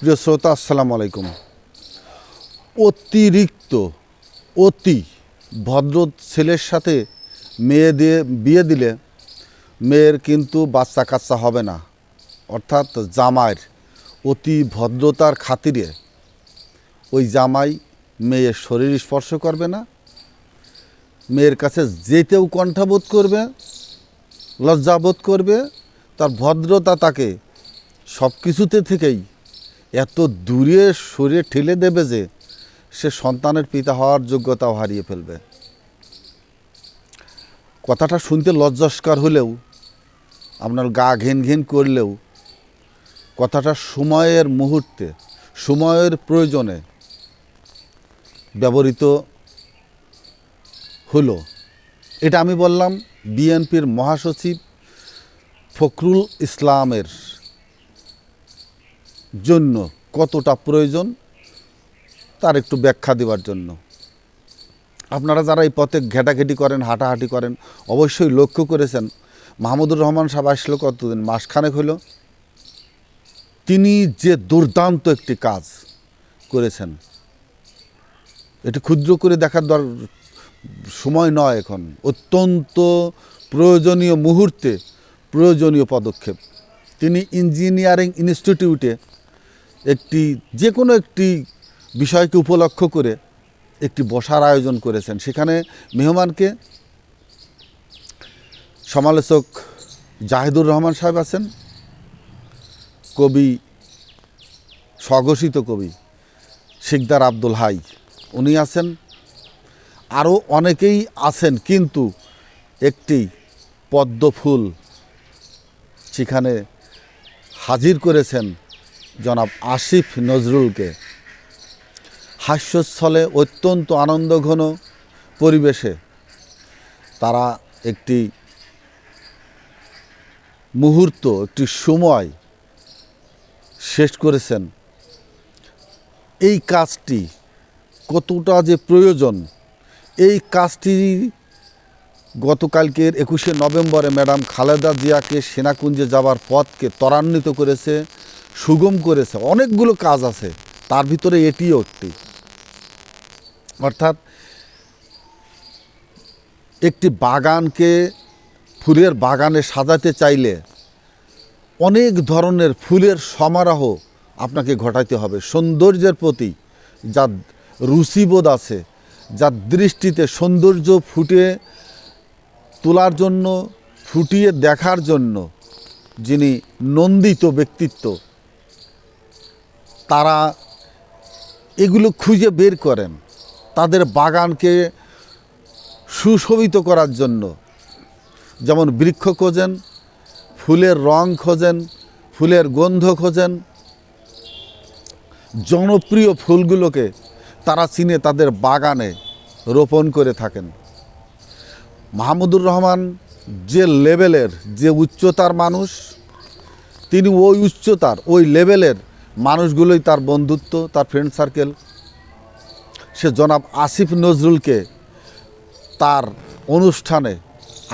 প্রিয় শ্রোতা, আসসালামু আলাইকুম। অতি ভদ্র ছেলের সাথে বিয়ে দিলে মেয়ের কিন্তু বাচ্চা কাচ্চা হবে না। অর্থাৎ জামাইয়ের অতি ভদ্রতার খাতিরে ওই জামাই মেয়ের শরীর স্পর্শ করবে না, মেয়ের কাছে যেতেও কণ্ঠাবোধ করবে, লজ্জাবোধ করবে। তার ভদ্রতা তাকে সব কিছুতে থেকেই এত দূরে সরিয়ে ঠেলে দেবে যে সে সন্তানের পিতা হওয়ার যোগ্যতাও হারিয়ে ফেলবে। কথাটা শুনতে লজ্জাস্কর হলেও, আপনার গা ঘেন ঘেন করলেও, কথাটা সময়ের মুহূর্তে, সময়ের প্রয়োজনে ব্যবহৃত হলো। এটা আমি বললাম বিএনপির মহাসচিব ফখরুল ইসলামের জন্য কতটা প্রয়োজন তার একটু ব্যাখ্যা দেওয়ার জন্য। আপনারা যারা এই পথে ঘেটাঘেটি করেন, হাঁটাহাঁটি করেন, অবশ্যই লক্ষ্য করেছেন মাহমুদুর রহমান সাহেব আসলো কতদিন, মাসখানেক হলো। তিনি যে দুর্দান্ত একটি কাজ করেছেন, এটি ক্ষুদ্র করে দেখার সময় নয় এখন। অত্যন্ত প্রয়োজনীয় মুহূর্তে প্রয়োজনীয় পদক্ষেপ। তিনি ইঞ্জিনিয়ারিং ইনস্টিটিউটে যে কোনো একটি বিষয়কে উপলক্ষ করে একটি বসার আয়োজন করেছেন। সেখানে মেহমানকে সমালোচক জাহিদুর রহমান সাহেব আছেন, কবি, স্বঘোষিত কবি শিকদার আব্দুল হাই উনি আছেন, আরও অনেকেই আছেন। কিন্তু একটি পদ্ম ফুল সেখানে হাজির করেছেন জনাব আসিফ নজরুলকে। হাস্যস্থলে অত্যন্ত আনন্দঘন পরিবেশে তারা একটি মুহূর্ত, একটি সময় শেষ করেছেন। এই কাজটি কতটা যে প্রয়োজন, এই কাজটি গতকালকের 21শে নভেম্বরে ম্যাডাম খালেদা জিয়াকে সেনাকুঞ্জে যাওয়ার পথকে ত্বরান্বিত করেছে, সুগম করেছে। অনেকগুলো কাজ আছে, তার ভিতরে এটিও একটি। অর্থাৎ একটি বাগানকে ফুলের বাগানে সাজাতে চাইলে অনেক ধরনের ফুলের সমারোহ আপনাকে ঘটাইতে হবে। সৌন্দর্যের প্রতি যার রুচিবোধ আছে, যার দৃষ্টিতে সৌন্দর্য ফুটিয়ে তোলার জন্য, ফুটিয়ে দেখার জন্য যিনি নন্দিত ব্যক্তিত্ব, তারা এগুলো খুঁজে বের করেন তাদের বাগানকে সুশোভিত করার জন্য। যেমন বৃক্ষ খোঁজেন, ফুলের রং খোঁজেন, ফুলের গন্ধ খোঁজেন, জনপ্রিয় ফুলগুলোকে তারা চিনে তাদের বাগানে রোপণ করে থাকেন। মাহমুদুর রহমান যে লেভেলের, যে উচ্চতার মানুষ, তিনি ওই উচ্চতার, ওই লেভেলের মানুষগুলোই তার বন্ধুত্ব, তার ফ্রেন্ড সার্কেল। সে জনাব আসিফ নজরুলকে তার অনুষ্ঠানে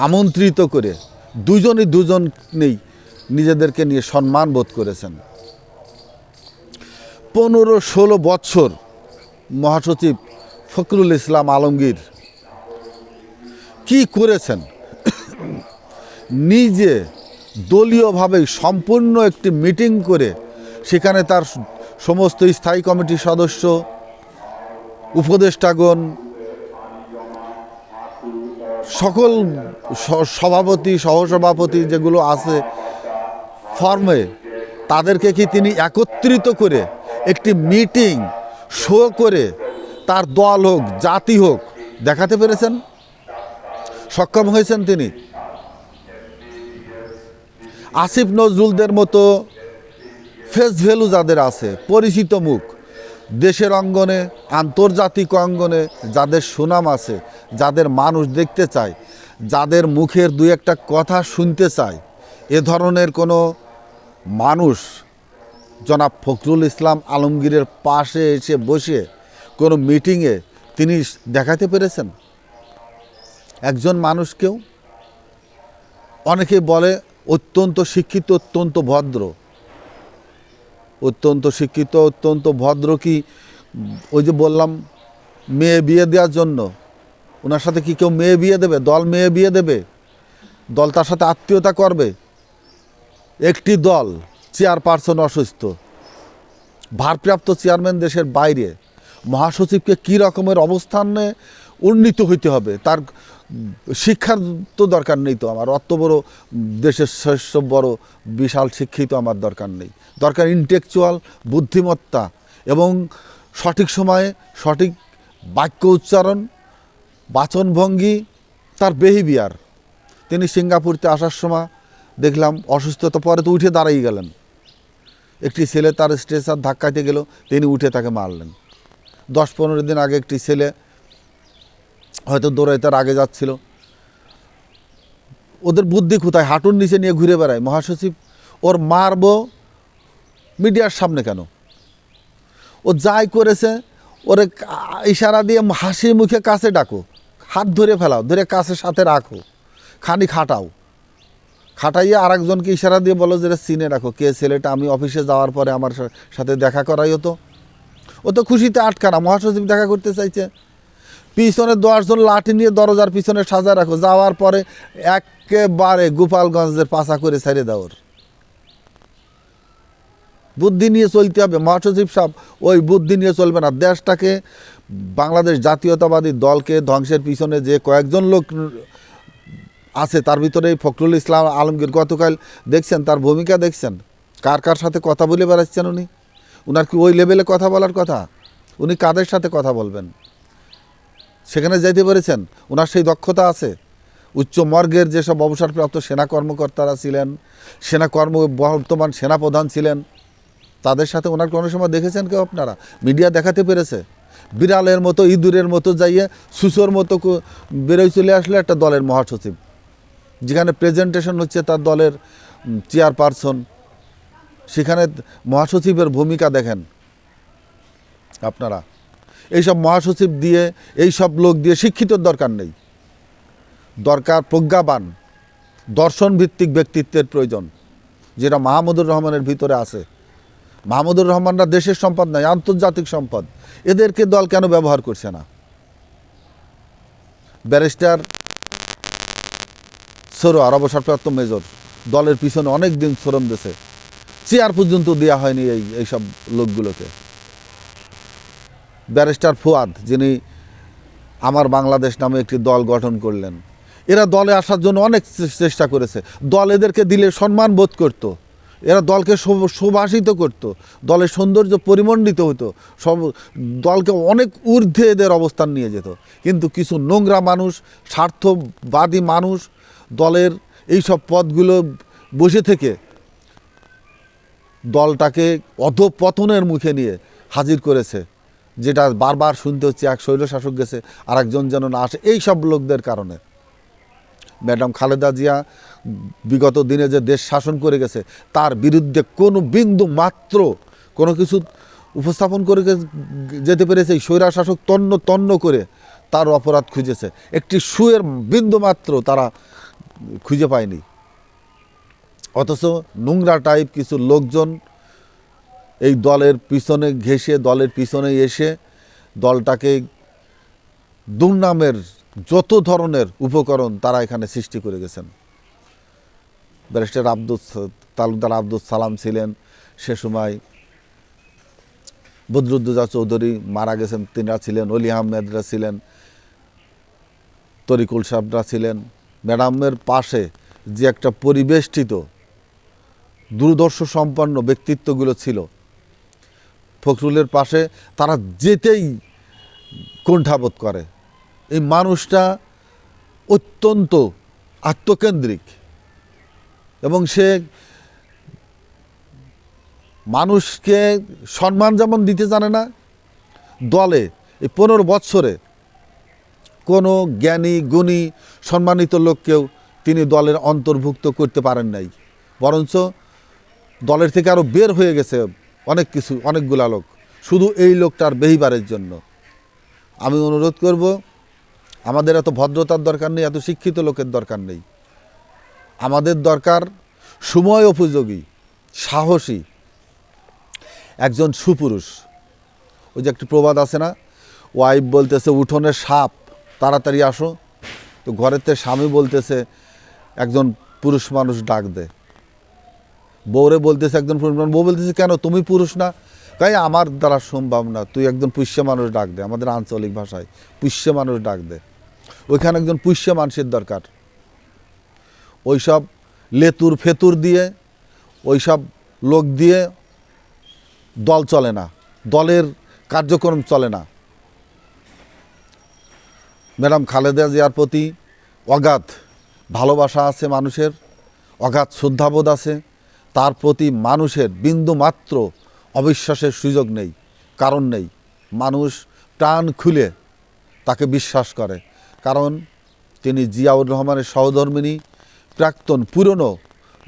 আমন্ত্রিত করে দুজনেই নিজেদেরকে নিয়ে সম্মান বোধ করেছেন। 15-16 বছর মহাসচিব ফখরুল ইসলাম আলমগীর কি করেছেন? নিজে দলীয়ভাবে সম্পূর্ণ একটি মিটিং করে সেখানে তার সমস্ত স্থায়ী কমিটির সদস্য, উপদেষ্টাগণ, সকল সভাপতি, সহসভাপতি যেগুলো আছে ফর্মে, তাদেরকে কি তিনি একত্রিত করে একটি মিটিং শো করে তার দল হোক, জাতি হোক, দেখাতে পেরেছেন? সক্ষম হয়েছেন তিনি। আসিফ নজরুলদের মতো ফেস ভ্যালু যাদের আছে, পরিচিত মুখ, দেশের অঙ্গনে, আন্তর্জাতিক অঙ্গনে যাদের সুনাম আছে, যাদের মানুষ দেখতে চায়, যাদের মুখের দুই একটা কথা শুনতে চায়, এ ধরনের কোনো মানুষ জনাব ফখরুল ইসলাম আলমগীরের পাশে এসে বসে কোনো মিটিংয়ে তিনি দেখাতে পেরেছেন? একজন মানুষকেও। অনেকে বলে অত্যন্ত শিক্ষিত, অত্যন্ত ভদ্র, অত্যন্ত শিক্ষিত, অত্যন্ত ভদ্র। কি ওই যে বললাম মেয়ে বিয়ে দেওয়ার জন্য, ওনার সাথে কি কেউ মেয়ে বিয়ে দেবে? দল মেয়ে বিয়ে দেবে? দল তার সাথে আত্মীয়তা করবে? একটি দল চেয়ারপারসন অসুস্থ, ভারপ্রাপ্ত চেয়ারম্যান দেশের বাইরে, মহাসচিবকে কী রকমের অবস্থানে উন্নীত হইতে হবে, তার শিক্ষার তো দরকার নেই। তো আমার অত বড় দেশের শ্রেষ্ঠ বড় বিশাল শিক্ষিত আমার দরকার নেই। দরকার ইন্টেলেকচুয়াল বুদ্ধিমত্তা এবং সঠিক সময়ে সঠিক বাক্য উচ্চারণ, বাচনভঙ্গি, তার বিহেভিয়ার। তিনি সিঙ্গাপুরতে আসার সময় দেখলাম অসুস্থতা, পরে তো উঠে দাঁড়াই গেলেন। একটি ছেলে তার স্ট্রেচার ধাক্কাইতে গেল, তিনি উঠে তাকে মারলেন। 10-15 দিন আগে একটি ছেলে হয়তো দৌড়াইতে আগে যাচ্ছিল, ওদের বুদ্ধি কোথায়, হাঁটুর নিচে নিয়ে ঘুরে বেড়ায়। মহাসচিব ওর মারবো মিডিয়ার সামনে কেন? ও যাই করেছে, ওরে ইশারা দিয়ে হাসি মুখে কাছে ডাকো, হাত ধরে ফেলাও, ধরে কাছের সাথে রাখো, খানিক খাটাও, খাটাইয়ে আর একজনকে ইশারা দিয়ে বলো যে চিনে রাখো কে ছেলেটা, আমি অফিসে যাওয়ার পরে আমার সাথে দেখা করাই হতো। ও তো খুশিতে আটকানা, মহাসচিব দেখা করতে চাইছে। পিছনে 10 জন লাঠি নিয়ে দরজার পিছনে সাজায় রাখো, যাওয়ার পরে একেবারে গোপালগঞ্জের পাশা করে ছেড়ে দাও। ওর বুদ্ধি নিয়ে চলতে হবে। মহাসচিব সাহেব ওই বুদ্ধি নিয়ে চলবে না। দেশটাকে, বাংলাদেশ জাতীয়তাবাদী দলকে ধ্বংসের পিছনে যে কয়েকজন লোক আছে, তার ভিতরে ফখরুল ইসলাম আলমগীর, গতকাল দেখছেন তার ভূমিকা, দেখছেন কার কার সাথে কথা বলে বেড়াচ্ছেন উনি। উনার কি ওই লেভেলে কথা বলার কথা? উনি কাদের সাথে কথা বলবেন? সেখানে যাইতে পেরেছেন? ওনার সেই দক্ষতা আছে? উচ্চ মর্গের যেসব অবসরপ্রাপ্ত সেনা কর্মকর্তারা ছিলেন, বর্তমান সেনাপ্রধান ছিলেন, তাদের সাথে ওনার কোনো সময় দেখেছেন কেউ? আপনারা মিডিয়া দেখাতে পেরেছে? বিড়ালের মতো, ইঁদুরের মতো যাইয়ে সুসোর মতো বেরোয় চলে আসলে একটা দলের মহাসচিব, যেখানে প্রেজেন্টেশন হচ্ছে তার দলের চেয়ারপারসন, সেখানে মহাসচিবের ভূমিকা দেখেন আপনারা। এইসব মহাসচিব দিয়ে, এইসব লোক দিয়ে শিক্ষিতর দরকার নেই, দরকার প্রজ্ঞাবান দর্শনভিত্তিক ব্যক্তিত্বের প্রয়োজন, যেটা মাহমুদুর রহমানের ভিতরে আছে। মাহমুদুর রহমানরা দেশের সম্পদ নয়, আন্তর্জাতিক সম্পদ। এদেরকে দল কেন ব্যবহার করছে না? ব্যারিস্টার সরোয়ার, অবসরপ্রাপ্ত মেজর, দলের পিছনে অনেক দিন শ্রম দিয়েছে, চেয়ার পর্যন্ত দেওয়া হয়নি এইসব লোকগুলোকে। ব্যারিস্টার ফুয়াদ, যিনি আমার বাংলাদেশ নামে একটি দল গঠন করলেন, এরা দলে আসার জন্য অনেক চেষ্টা করেছে। দল এদেরকে দিলে সম্মান বোধ করত, এরা দলকে সুভাষিত করত, দলের সৌন্দর্য পরিমণ্ডিত হতো, সব দলকে অনেক ঊর্ধ্বে এদের অবস্থান নিয়ে যেত। কিন্তু কিছু নোংরা মানুষ, স্বার্থবাদী মানুষ দলের এইসব পদগুলো বসে থেকে দলটাকে অধঃপতনের মুখে নিয়ে হাজির করেছে, যেটা বারবার শুনতে হচ্ছে এক স্বৈরশাসক গেছে আর একজন যেন না আসে, এই সব লোকদের কারণে। ম্যাডাম খালেদা জিয়া বিগত দিনে যে দেশ শাসন করে গেছে, তার বিরুদ্ধে কোনো বিন্দু মাত্র কোনো কিছু উপস্থাপন করে যেতে পেরেছে এই স্বৈরশাসক তন্ন করে তার অপরাধ খুঁজেছে, একটি সুয়ের বিন্দু মাত্র তারা খুঁজে পায়নি। অথচ নোংরা টাইপ কিছু লোকজন এই দলের পিছনে ঘেঁষে, দলের পিছনে এসে দলটাকে দুর্নামের যত ধরনের উপকরণ তারা এখানে সৃষ্টি করে গেছেন। ব্যারিস্টার তালুকদার আব্দুল সালাম ছিলেন, সে সময় বদরুদ্দোজা চৌধুরী মারা গেছেন, তিনারা ছিলেন, অলি আহমেদরা ছিলেন, তরিকুল সাহেবরা ছিলেন। ম্যাডামের পাশে যে একটা পরিবেষ্টিত দূরদর্শ সম্পন্ন ব্যক্তিত্বগুলো ছিল, ফখরুলের পাশে তারা যেতেই কুণ্ঠাবোধ করে। এই মানুষটা অত্যন্ত আত্মকেন্দ্রিক এবং সে মানুষকে সম্মান যেমন দিতে জানে না, দলে এই 15 বৎসরে কোনো জ্ঞানী গুণী সম্মানিত লোককেও তিনি দলের অন্তর্ভুক্ত করতে পারেন নাই, বরঞ্চ দলের থেকে আরও বের হয়ে গেছে অনেকগুলা লোক শুধু এই লোকটার বেহিবারের জন্য। আমি অনুরোধ করব, আমাদের এত ভদ্রতার দরকার নেই, এত শিক্ষিত লোকের দরকার নেই। আমাদের দরকার সময় উপযোগী, সাহসী একজন সুপুরুষ। ওই যে একটি প্রবাদ আছে না, ওয়াইফ বলতেছে উঠোনের সাপ তাড়াতাড়ি আসো, তো ঘরেতে স্বামী বলতেছে একজন পুরুষ মানুষ ডাক দে। বউরে বলতেছে একজন পুরুষ মানুষ, বউ বলতেছে কেন তুমি পুরুষ না? তাই আমার দ্বারা সম্ভব না, তুই একজন পুষ্য মানুষ ডাক দে। আমাদের আঞ্চলিক ভাষায় পুষ্য মানুষ ডাক দে। ওইখানে একজন পুষ্য মানুষের দরকার। ওইসব লেতুর ফেতুর দিয়ে, ওইসব লোক দিয়ে দল চলে না, দলের কার্যক্রম চলে না। ম্যাডাম খালেদা জিয়ার প্রতি অগাধ ভালোবাসা আছে মানুষের, অগাধ শ্রদ্ধাবোধ আছে। তার প্রতি মানুষের বিন্দু মাত্র অবিশ্বাসের সুযোগ নেই, কারণ নেই। মানুষ প্রাণ খুলে তাকে বিশ্বাস করে, কারণ তিনি জিয়াউর রহমানের সহধর্মিণী, প্রাক্তন পুরনো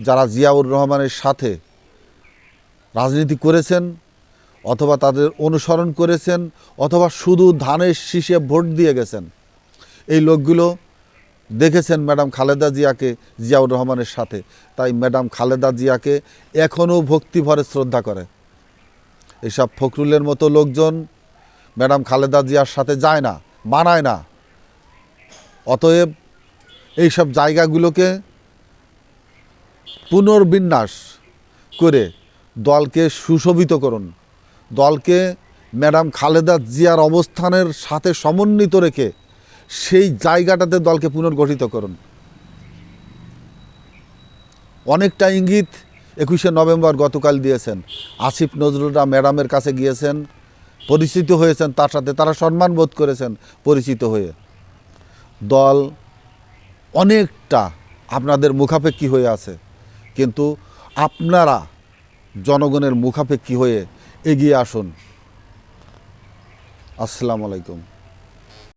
যারা জিয়াউর রহমানের সাথে রাজনীতি করেছেন অথবা তাদের অনুসরণ করেছেন অথবা শুধু ধানের শীষে ভোট দিয়ে গেছেন, এই লোকগুলো দেখেছেন ম্যাডাম খালেদা জিয়াকে জিয়াউর রহমানের সাথে। তাই ম্যাডাম খালেদা জিয়াকে এখনও ভক্তিভরে শ্রদ্ধা করে। এইসব ফখরুলের মতো লোকজন ম্যাডাম খালেদা জিয়ার সাথে যায় না, মানায় না। অতএব এইসব জায়গাগুলোকে পুনর্বিন্যাস করে দলকে সুশোভিত করুন, দলকে ম্যাডাম খালেদা জিয়ার অবস্থানের সাথে সমন্বিত রেখে সেই জায়গাটাতে দলকে পুনর্গঠিত করুন। অনেকটা ইঙ্গিত 21শে নভেম্বর গতকাল দিয়েছেন। আসিফ নজরুলরা ম্যাডামের কাছে গিয়েছেন, পরিচিত হয়েছেন তার সাথে, তারা সম্মান বোধ করেছেন পরিচিত হয়ে। দল অনেকটা আপনাদের মুখাপেক্ষী হয়ে আছে, কিন্তু আপনারা জনগণের মুখাপেক্ষী হয়ে এগিয়ে আসুন। আসসালামু আলাইকুম।